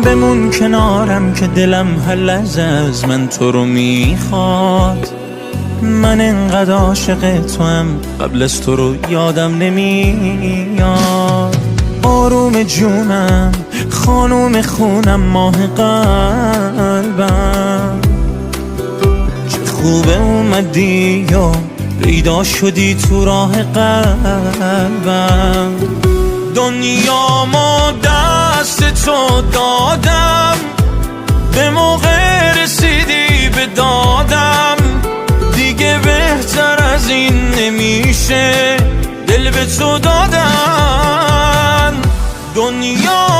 بمون کنارم که دلم هر لحظه از من تو رو میخواد. من انقدر عاشق تو هم قبل از تو رو یادم نمیاد. آروم جونم، خانوم خونم، ماه قلبم، چه خوبه اومدی یا پیدا شدی تو راه قلبم. دنیا ما دست تو دادم، به موقع رسیدی به دادم، دیگه بهتر از این نمیشه دل به تو دادن. دنیا